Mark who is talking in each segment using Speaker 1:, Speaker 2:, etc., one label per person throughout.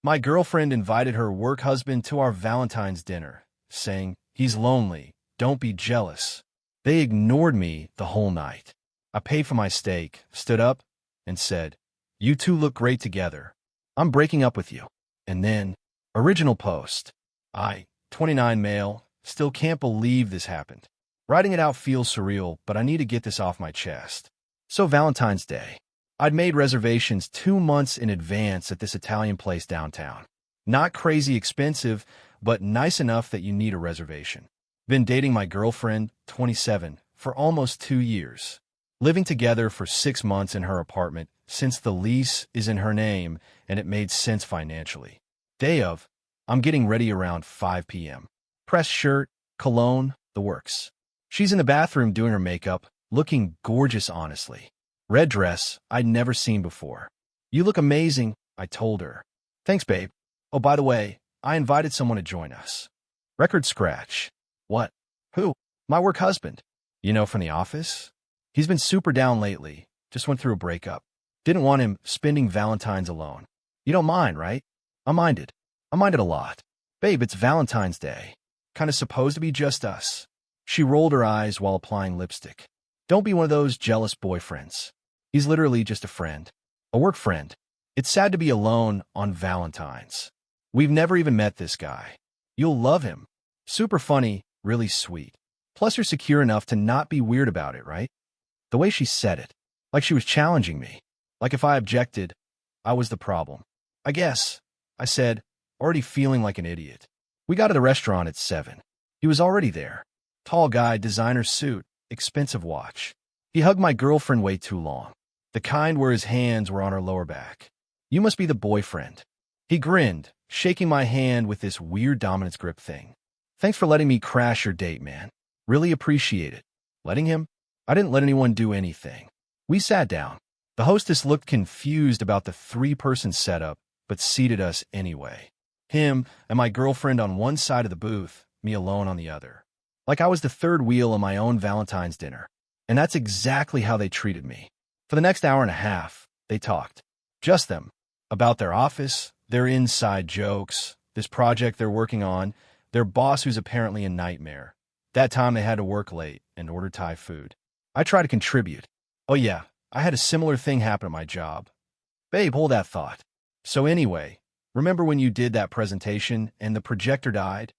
Speaker 1: My girlfriend invited her work husband to our Valentine's dinner, saying, "He's lonely, don't be jealous." They ignored me the whole night. I paid for my steak, stood up, and said, "You two look great together. I'm breaking up with you." And then, original post. 29 male, still can't believe this happened. Writing it out feels surreal, but I need to get this off my chest. So Valentine's Day. I'd made reservations 2 months in advance at this Italian place downtown. Not crazy expensive, but nice enough that you need a reservation. Been dating my girlfriend, 27, for almost 2 years. Living together for 6 months in her apartment since the lease is in her name and it made sense financially. Day of, I'm getting ready around 5 p.m. Pressed shirt, cologne, the works. She's in the bathroom doing her makeup, looking gorgeous honestly. Red dress I'd never seen before. "You look amazing," I told her. "Thanks, babe. Oh, by the way, I invited someone to join us." Record scratch. "What? Who?" "My work husband. You know, from the office? He's been super down lately. Just went through a breakup. Didn't want him spending Valentine's alone. You don't mind, right?" I minded. I minded a lot. "Babe, it's Valentine's Day. Kinda supposed to be just us." She rolled her eyes while applying lipstick. "Don't be one of those jealous boyfriends. He's literally just a friend. A work friend. It's sad to be alone on Valentine's. We've never even met this guy. You'll love him. Super funny, really sweet. Plus you're secure enough to not be weird about it, right?" The way she said it, like she was challenging me. Like if I objected, I was the problem. "I guess," I said, already feeling like an idiot. We got to the restaurant at 7. He was already there. Tall guy, designer suit, expensive watch. He hugged my girlfriend way too long. The kind where his hands were on her lower back. "You must be the boyfriend." He grinned, shaking my hand with this weird dominance grip thing. "Thanks for letting me crash your date, man. Really appreciate it." Letting him? I didn't let anyone do anything. We sat down. The hostess looked confused about the 3-person setup, but seated us anyway. Him and my girlfriend on one side of the booth, me alone on the other. Like I was the third wheel on my own Valentine's dinner. And that's exactly how they treated me. For the next hour and a half, they talked. Just them. About their office, their inside jokes, this project they're working on, their boss who's apparently a nightmare. That time they had to work late and order Thai food. I try to contribute. "Oh yeah, I had a similar thing happen at my job." "Babe, hold that thought. So anyway, remember when you did that presentation and the projector died?"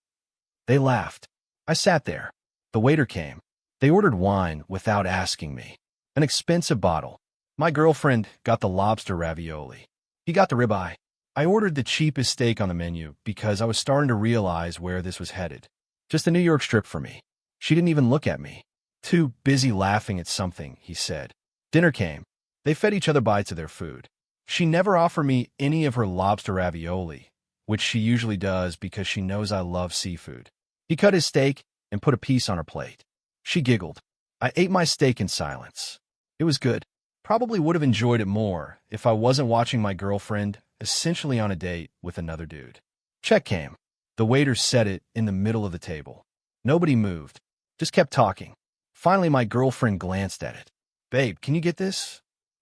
Speaker 1: They laughed. I sat there. The waiter came. They ordered wine without asking me. An expensive bottle. My girlfriend got the lobster ravioli. He got the ribeye. I ordered the cheapest steak on the menu because I was starting to realize where this was headed. Just a New York strip for me. She didn't even look at me. "Too busy laughing at something," he said. Dinner came. They fed each other bites of their food. She never offered me any of her lobster ravioli, which she usually does because she knows I love seafood. He cut his steak and put a piece on her plate. She giggled. I ate my steak in silence. It was good. Probably would have enjoyed it more if I wasn't watching my girlfriend essentially on a date with another dude. Check came. The waiter set it in the middle of the table. Nobody moved. Just kept talking. Finally, my girlfriend glanced at it. "Babe, can you get this?"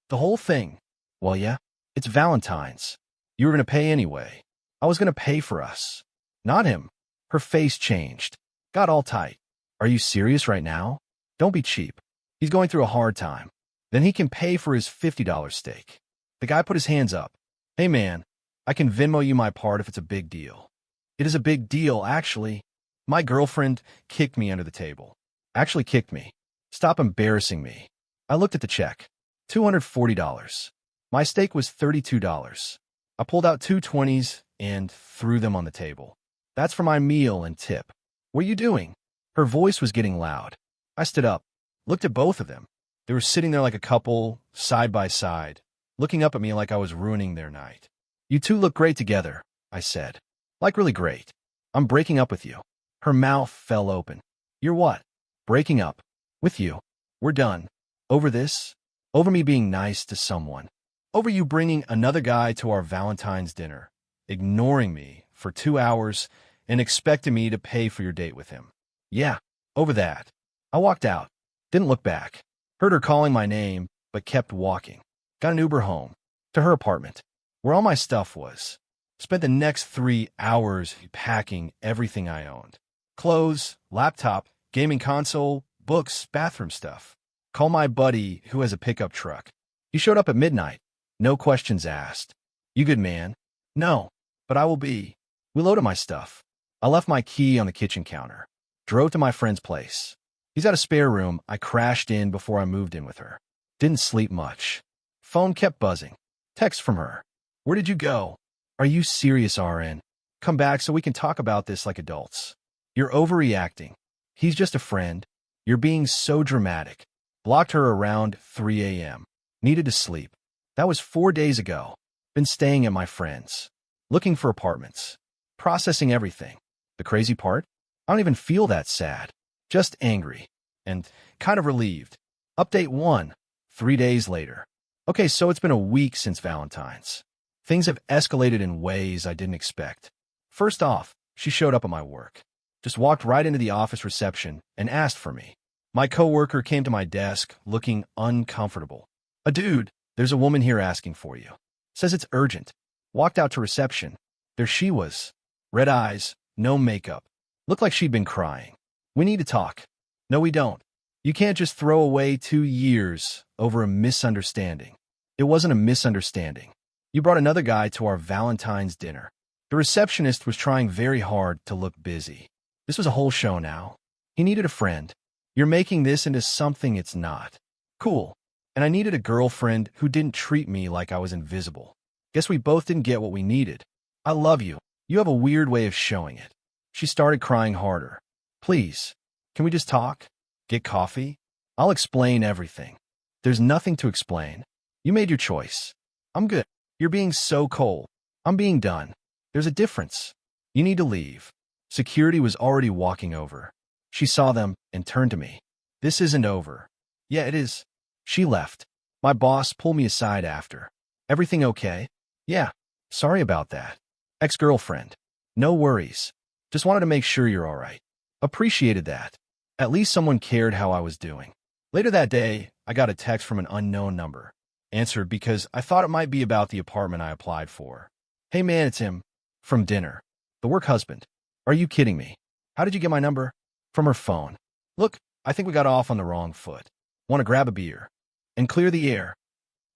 Speaker 1: "The whole thing?" "Well, yeah. It's Valentine's. You were going to pay anyway." "I was going to pay for us." "Not him." Her face changed. Got all tight. "Are you serious right now? Don't be cheap. He's going through a hard time. Then he can pay for his $50 steak." The guy put his hands up. "Hey man, I can Venmo you my part if it's a big deal." "It is a big deal, actually." My girlfriend kicked me under the table. Actually kicked me. "Stop embarrassing me." I looked at the check. $240. My steak was $32. I pulled out 2 20s and threw them on the table. "That's for my meal and tip." "What are you doing?" Her voice was getting loud. I stood up, looked at both of them. They were sitting there like a couple, side by side, looking up at me like I was ruining their night. "You two look great together," I said. "Like really great. I'm breaking up with you." Her mouth fell open. "You're what?" "Breaking up. With you. We're done." "Over this?" "Over me being nice to someone. Over you bringing another guy to our Valentine's dinner, ignoring me for 2 hours and expecting me to pay for your date with him." "Yeah, over that." I walked out. Didn't look back. Heard her calling my name, but kept walking. Got an Uber home. To her apartment. Where all my stuff was. Spent the next 3 hours packing everything I owned. Clothes, laptop, gaming console, books, bathroom stuff. Call my buddy who has a pickup truck. He showed up at midnight. No questions asked. You good, man? No, but I will be. We loaded my stuff. I left my key on the kitchen counter. Drove to my friend's place. He's got a spare room. I crashed in before I moved in with her. Didn't sleep much. Phone kept buzzing. Text from her. Where did you go? Are you serious, RN? Come back so we can talk about this like adults. You're overreacting. He's just a friend. You're being so dramatic. Blocked her around 3 a.m. Needed to sleep. That was 4 days ago. Been staying at my friend's. Looking for apartments. Processing everything. The crazy part? I don't even feel that sad. Just angry. And kind of relieved. Update 1. 3 days later. Okay, so it's been a week since Valentine's. Things have escalated in ways I didn't expect. First off, she showed up at my work. Just walked right into the office reception and asked for me. My coworker came to my desk looking uncomfortable. A dude, there's a woman here asking for you. Says it's urgent. Walked out to reception. There she was. Red eyes, no makeup. Looked like she'd been crying. We need to talk. No, we don't. You can't just throw away 2 years over a misunderstanding. It wasn't a misunderstanding. You brought another guy to our Valentine's dinner. The receptionist was trying very hard to look busy. This was a whole show now. He needed a friend. You're making this into something it's not. Cool. And I needed a girlfriend who didn't treat me like I was invisible. Guess we both didn't get what we needed. I love you. You have a weird way of showing it. She started crying harder. Please, can we just talk? Get coffee? I'll explain everything. There's nothing to explain. You made your choice. I'm good. You're being so cold. I'm being done. There's a difference. You need to leave. Security was already walking over. She saw them and turned to me. This isn't over. Yeah, it is. She left. My boss pulled me aside after. Everything okay? Yeah. Sorry about that. Ex-girlfriend. No worries. Just wanted to make sure you're all right. Appreciated that. At least someone cared how I was doing. Later that day, I got a text from an unknown number. Answered because I thought it might be about the apartment I applied for. Hey man, it's him. From dinner. The work husband. Are you kidding me? How did you get my number? From her phone. Look, I think we got off on the wrong foot. Want to grab a beer? And clear the air?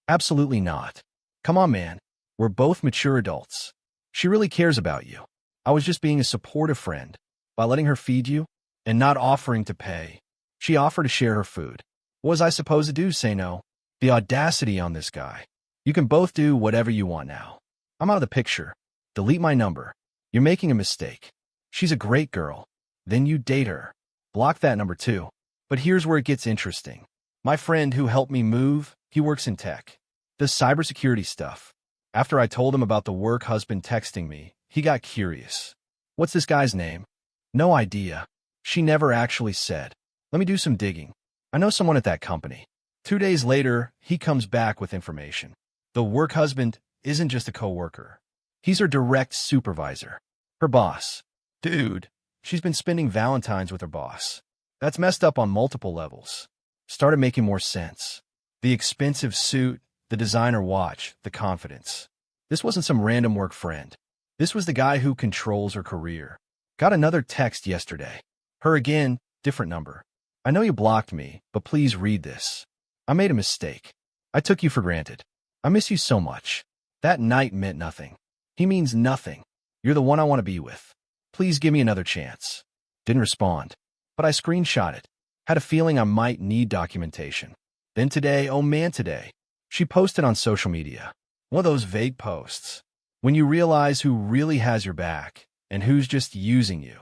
Speaker 1: Absolutely not. Come on, man. We're both mature adults. She really cares about you. I was just being a supportive friend. By letting her feed you and not offering to pay. She offered to share her food. What was I supposed to do? Say no? The audacity on this guy. You can both do whatever you want now. I'm out of the picture. Delete my number. You're making a mistake. She's a great girl. Then you date her. Block that number too. But here's where it gets interesting. My friend who helped me move, he works in tech. Does cybersecurity stuff. After I told him about the work husband texting me, he got curious. What's this guy's name? No idea. She never actually said. Let me do some digging. I know someone at that company. 2 days later, he comes back with information. The work husband isn't just a coworker. He's her direct supervisor. Her boss. Dude, she's been spending Valentine's with her boss. That's messed up on multiple levels. Started making more sense. The expensive suit, the designer watch, the confidence. This wasn't some random work friend. This was the guy who controls her career. Got another text yesterday. Her again, different number. I know you blocked me, but please read this. I made a mistake. I took you for granted. I miss you so much. That night meant nothing. He means nothing. You're the one I want to be with. Please give me another chance. Didn't respond. But I screenshot it. Had a feeling I might need documentation. Then today, oh man today, she posted on social media. One of those vague posts. When you realize who really has your back and who's just using you.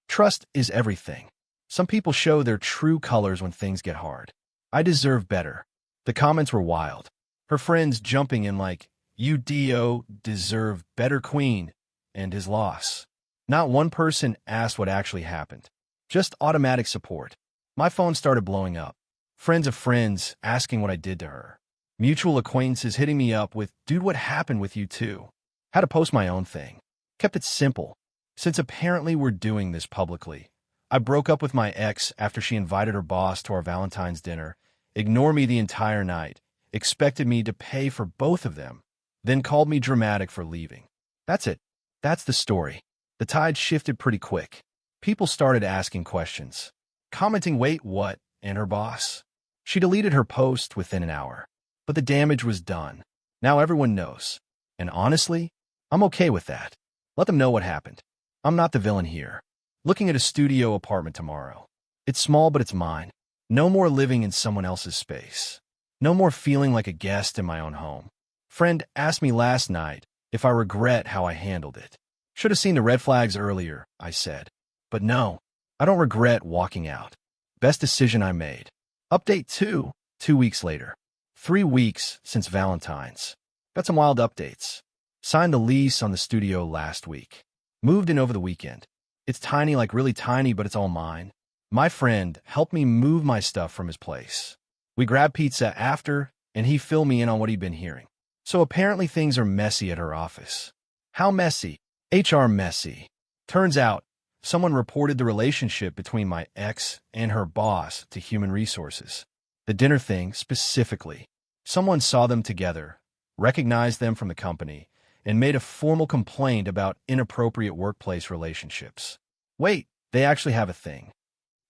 Speaker 1: Trust is everything. Some people show their true colors when things get hard. I deserve better. The comments were wild. Her friends jumping in like, you do deserve better queen, and his loss. Not one person asked what actually happened. Just automatic support. My phone started blowing up. Friends of friends asking what I did to her. Mutual acquaintances hitting me up with, dude, what happened with you too? Had to post my own thing. Kept it simple. Since apparently we're doing this publicly, I broke up with my ex after she invited her boss to our Valentine's dinner, ignored me the entire night, expected me to pay for both of them, then called me dramatic for leaving. That's it. That's the story. The tide shifted pretty quick. People started asking questions, commenting, "Wait, what?" and her boss. She deleted her post within an hour. But the damage was done. Now everyone knows. And honestly, I'm okay with that. Let them know what happened. I'm not the villain here. Looking at a studio apartment tomorrow. It's small, but it's mine. No more living in someone else's space. No more feeling like a guest in my own home. Friend asked me last night if I regret how I handled it. Should have seen the red flags earlier, I said. But no, I don't regret walking out. Best decision I made. Update 2 weeks later. 3 weeks since Valentine's. Got some wild updates. Signed the lease on the studio last week. Moved in over the weekend. It's tiny, like really tiny, but it's all mine. My friend helped me move my stuff from his place. We grabbed pizza after, and he filled me in on what he'd been hearing. So apparently things are messy at her office. How messy? HR messy. Turns out, someone reported the relationship between my ex and her boss to human resources. The dinner thing, specifically. Someone saw them together, recognized them from the company, and made a formal complaint about inappropriate workplace relationships. Wait, they actually have a thing.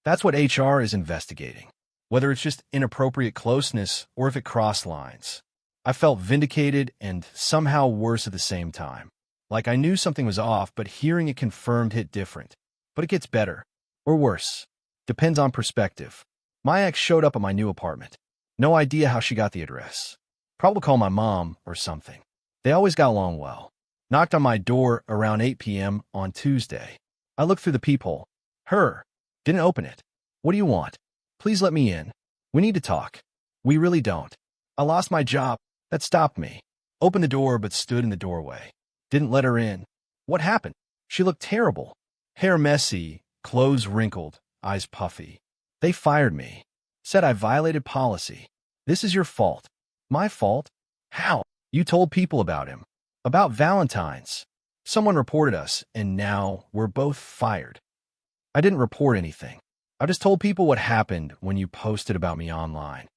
Speaker 1: That's what HR is investigating. Whether it's just inappropriate closeness or if it crossed lines. I felt vindicated and somehow worse at the same time. Like I knew something was off, but hearing it confirmed hit different. But it gets better. Or worse. Depends on perspective. My ex showed up at my new apartment. No idea how she got the address. Probably called my mom or something. They always got along well. Knocked on my door around 8 p.m. on Tuesday. I looked through the peephole. Her. Didn't open it. What do you want? Please let me in. We need to talk. We really don't. I lost my job. That stopped me. Opened the door but stood in the doorway. Didn't let her in. What happened? She looked terrible. Hair messy, clothes wrinkled, eyes puffy. They fired me. Said I violated policy. This is your fault. My fault? How? You told people about him. About Valentine's. Someone reported us, and now we're both fired. I didn't report anything. I just told people what happened when you posted about me online.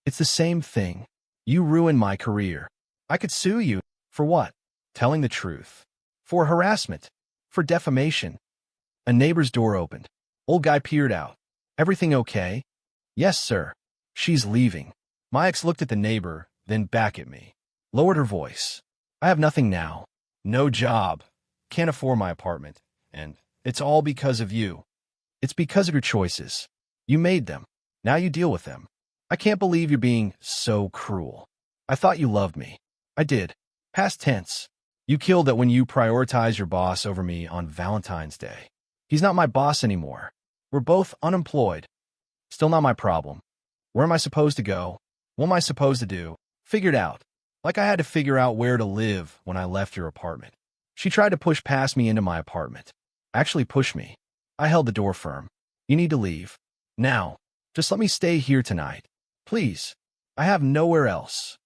Speaker 1: It's the same thing. You ruined my career. I could sue you. For what? Telling the truth. For harassment. For defamation. A neighbor's door opened. Old guy peered out. Everything okay? Yes, sir. She's leaving. My ex looked at the neighbor, then back at me. Lowered her voice. I have nothing now. No job. Can't afford my apartment. And it's all because of you. It's because of your choices. You made them. Now you deal with them. I can't believe you're being so cruel. I thought you loved me. I did. Past tense. You killed that when you prioritize your boss over me on Valentine's Day. He's not my boss anymore. We're both unemployed. Still not my problem. Where am I supposed to go? What am I supposed to do? Figured out. Like I had to figure out where to live when I left your apartment. She tried to push past me into my apartment. Actually pushed me. I held the door firm. You need to leave. Now. Just let me stay here tonight. Please. I have nowhere else.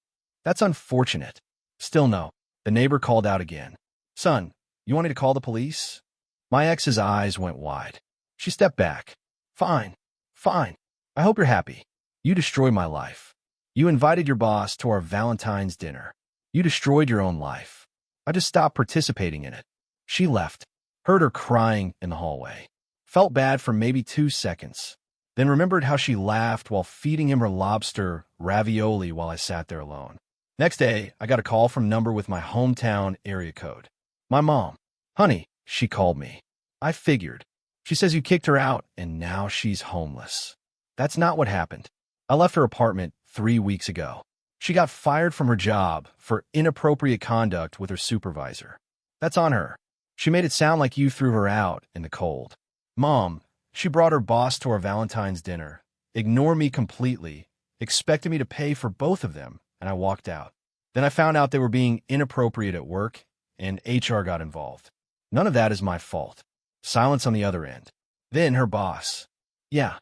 Speaker 1: That's unfortunate. Still no. The neighbor called out again. Son, you want me to call the police? My ex's eyes went wide. She stepped back. Fine. Fine. I hope you're happy. You destroyed my life. You invited your boss to our Valentine's dinner. You destroyed your own life. I just stopped participating in it. She left. Heard her crying in the hallway. Felt bad for maybe 2 seconds. Then remembered how she laughed while feeding him her lobster ravioli while I sat there alone. Next day, I got a call from a number with my hometown area code. My mom. Honey, she called me. I figured. She says you kicked her out and now she's homeless. That's not what happened. I left her apartment 3 weeks ago. She got fired from her job for inappropriate conduct with her supervisor. That's on her. She made it sound like you threw her out in the cold. Mom, she brought her boss to our Valentine's dinner, ignored me completely, expected me to pay for both of them, and I walked out. Then I found out they were being inappropriate at work, and HR got involved. None of that is my fault. Silence on the other end. Then her boss. Yeah.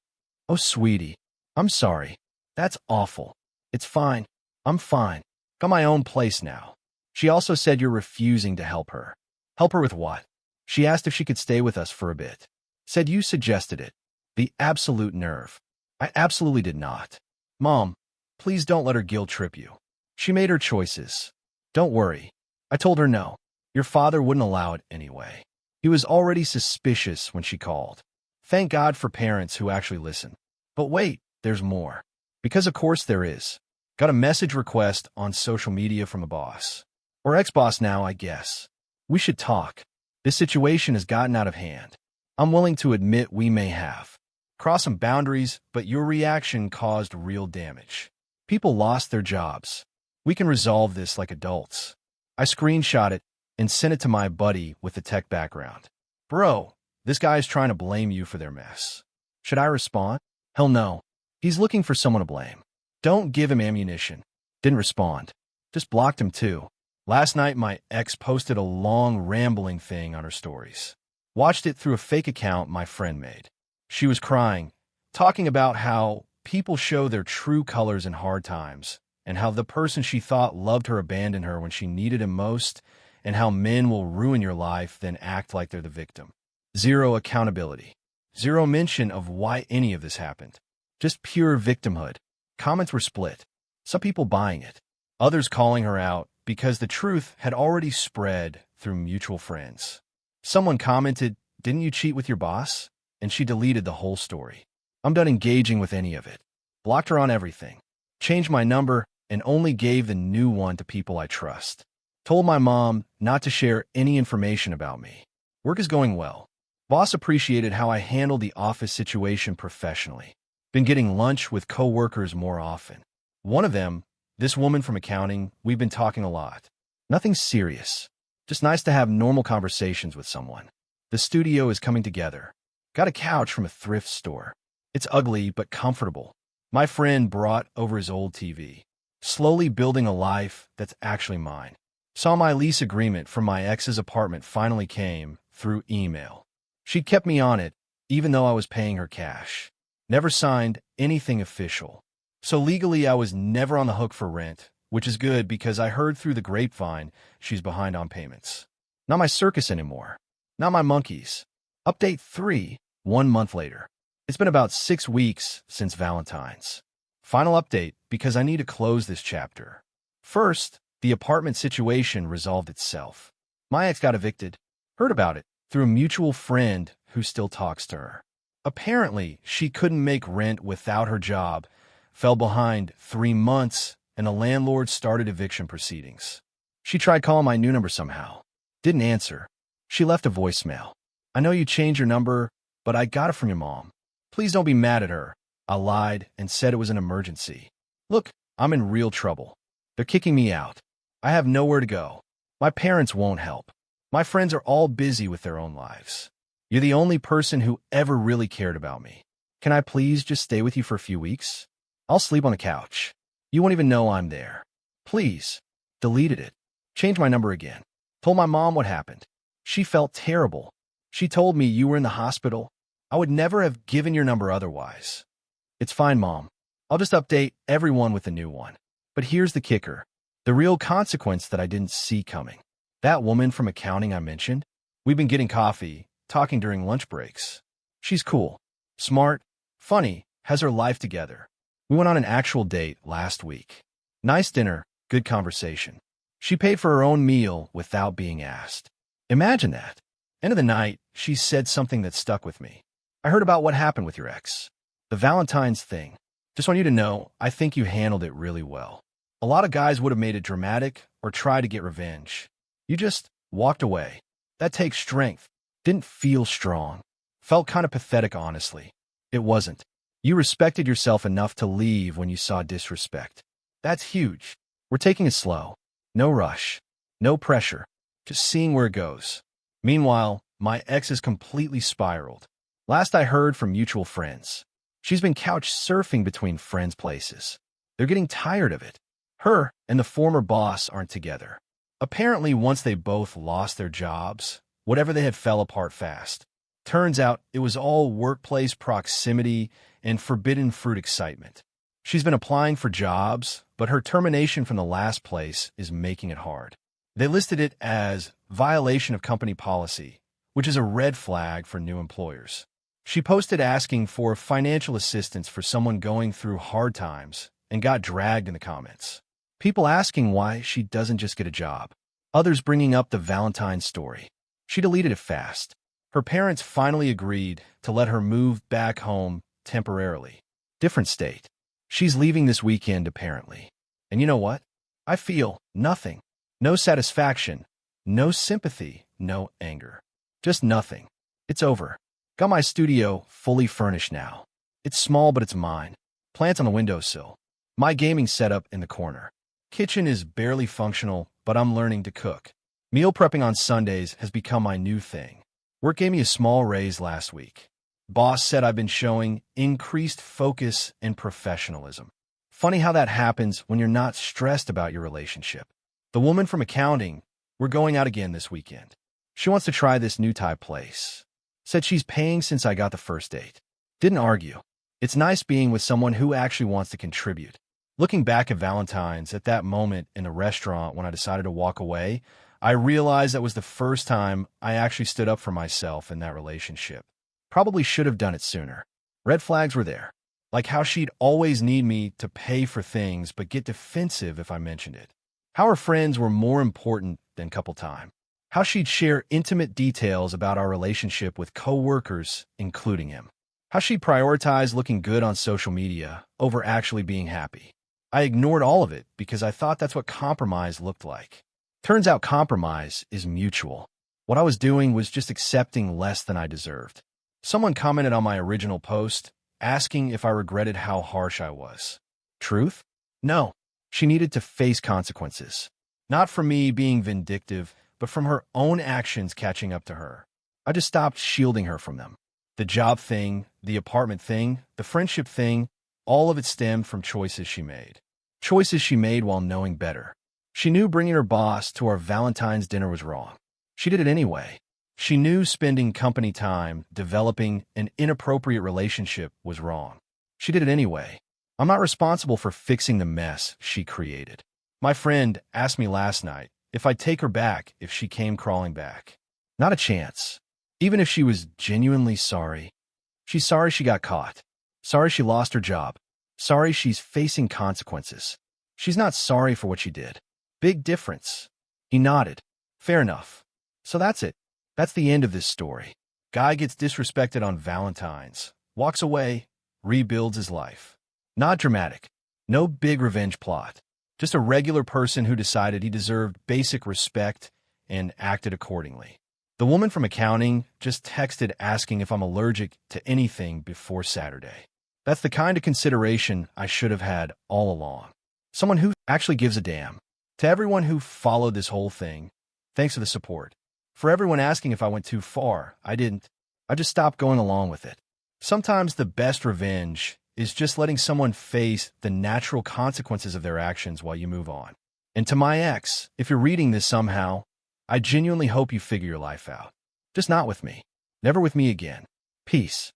Speaker 1: Oh, sweetie. I'm sorry. That's awful. It's fine. I'm fine. Got my own place now. She also said you're refusing to help her. Help her with what? She asked if she could stay with us for a bit. Said you suggested it. The absolute nerve. I absolutely did not. Mom, please don't let her guilt trip you. She made her choices. Don't worry. I told her no. Your father wouldn't allow it anyway. He was already suspicious when she called. Thank God for parents who actually listen. But wait, there's more. Because of course there is. Got a message request on social media from a boss. Or ex-boss now, I guess. We should talk. This situation has gotten out of hand. I'm willing to admit we may have crossed some boundaries, but your reaction caused real damage. People lost their jobs. We can resolve this like adults. I screenshot it and sent it to my buddy with the tech background. Bro, this guy's trying to blame you for their mess. Should I respond? Hell no. He's looking for someone to blame. Don't give him ammunition. Didn't respond. Just blocked him too. Last night, my ex posted a long, rambling thing on her stories. Watched it through a fake account my friend made. She was crying, talking about how people show their true colors in hard times, and how the person she thought loved her abandoned her when she needed him most, and how men will ruin your life then act like they're the victim. Zero accountability. Zero mention of why any of this happened. Just pure victimhood. Comments were split. Some people buying it. Others calling her out because the truth had already spread through mutual friends. Someone commented, "Didn't you cheat with your boss?" And she deleted the whole story. I'm done engaging with any of it. Blocked her on everything. Changed my number and only gave the new one to people I trust. Told my mom not to share any information about me. Work is going well. Boss appreciated how I handled the office situation professionally. Been getting lunch with coworkers more often. One of them, this woman from accounting, we've been talking a lot. Nothing serious. Just nice to have normal conversations with someone. The studio is coming together. Got a couch from a thrift store. It's ugly but comfortable. My friend brought over his old TV. Slowly building a life that's actually mine. Saw my lease agreement from my ex's apartment finally came through email. She kept me on it, even though I was paying her cash. Never signed anything official. So legally I was never on the hook for rent, which is good because I heard through the grapevine she's behind on payments. Not my circus anymore. Not my monkeys. Update 3, 1 month later. It's been about 6 weeks since Valentine's. Final update because I need to close this chapter. First, the apartment situation resolved itself. My ex got evicted. Heard about it through a mutual friend who still talks to her. Apparently, she couldn't make rent without her job, fell behind 3 months, and the landlord started eviction proceedings. She tried calling my new number somehow. Didn't answer. She left a voicemail. I know you changed your number, but I got it from your mom. Please don't be mad at her. I lied and said it was an emergency. Look, I'm in real trouble. They're kicking me out. I have nowhere to go. My parents won't help. My friends are all busy with their own lives. You're the only person who ever really cared about me. Can I please just stay with you for a few weeks? I'll sleep on the couch. You won't even know I'm there. Please. Deleted it. Changed my number again. Told my mom what happened. She felt terrible. She told me you were in the hospital. I would never have given your number otherwise. It's fine, Mom. I'll just update everyone with a new one. But here's the kicker. The real consequence that I didn't see coming. That woman from accounting I mentioned, we've been getting coffee, talking during lunch breaks. She's cool, smart, funny, has her life together. We went on an actual date last week. Nice dinner, good conversation. She paid for her own meal without being asked. Imagine that. End of the night, she said something that stuck with me. I heard about what happened with your ex. The Valentine's thing. Just want you to know, I think you handled it really well. A lot of guys would have made it dramatic or tried to get revenge. You just walked away. That takes strength. Didn't feel strong. Felt kind of pathetic, honestly. It wasn't. You respected yourself enough to leave when you saw disrespect. That's huge. We're taking it slow. No rush. No pressure. Just seeing where it goes. Meanwhile, my ex is completely spiraled. Last I heard from mutual friends. She's been couch surfing between friends' places. They're getting tired of it. Her and the former boss aren't together. Apparently, once they both lost their jobs, whatever they had fell apart fast. Turns out it was all workplace proximity and forbidden fruit excitement. She's been applying for jobs, but her termination from the last place is making it hard. They listed it as violation of company policy, which is a red flag for new employers. She posted asking for financial assistance for someone going through hard times and got dragged in the comments. People asking why she doesn't just get a job. Others bringing up the Valentine story. She deleted it fast. Her parents finally agreed to let her move back home temporarily. Different state. She's leaving this weekend, apparently. And you know what? I feel nothing. No satisfaction. No sympathy. No anger. Just nothing. It's over. Got my studio fully furnished now. It's small, but it's mine. Plants on the windowsill. My gaming setup in the corner. Kitchen is barely functional, but I'm learning to cook. Meal prepping on Sundays has become my new thing. Work gave me a small raise last week. Boss said I've been showing increased focus and professionalism. Funny how that happens when you're not stressed about your relationship. The woman from accounting, we're going out again this weekend. She wants to try this new Thai place. Said she's paying since I got the first date. Didn't argue. It's nice being with someone who actually wants to contribute. Looking back at Valentine's, at that moment in the restaurant when I decided to walk away, I realized that was the first time I actually stood up for myself in that relationship. Probably should have done it sooner. Red flags were there. Like how she'd always need me to pay for things but get defensive if I mentioned it. How her friends were more important than couple time. How she'd share intimate details about our relationship with co-workers, including him. How she'd prioritize looking good on social media over actually being happy. I ignored all of it because I thought that's what compromise looked like. Turns out compromise is mutual. What I was doing was just accepting less than I deserved. Someone commented on my original post, asking if I regretted how harsh I was. Truth? No. She needed to face consequences. Not from me being vindictive, but from her own actions catching up to her. I just stopped shielding her from them. The job thing, the apartment thing, the friendship thing, all of it stemmed from choices she made. Choices she made while knowing better. She knew bringing her boss to our Valentine's dinner was wrong. She did it anyway. She knew spending company time developing an inappropriate relationship was wrong. She did it anyway. I'm not responsible for fixing the mess she created. My friend asked me last night if I'd take her back if she came crawling back. Not a chance. Even if she was genuinely sorry. She's sorry she got caught. Sorry she lost her job. Sorry she's facing consequences. She's not sorry for what she did. Big difference. He nodded. Fair enough. So that's it. That's the end of this story. Guy gets disrespected on Valentine's, walks away, rebuilds his life. Not dramatic. No big revenge plot. Just a regular person who decided he deserved basic respect and acted accordingly. The woman from accounting just texted asking if I'm allergic to anything before Saturday. That's the kind of consideration I should have had all along. Someone who actually gives a damn. To everyone who followed this whole thing, thanks for the support. For everyone asking if I went too far, I didn't. I just stopped going along with it. Sometimes the best revenge is just letting someone face the natural consequences of their actions while you move on. And to my ex, if you're reading this somehow, I genuinely hope you figure your life out. Just not with me. Never with me again. Peace.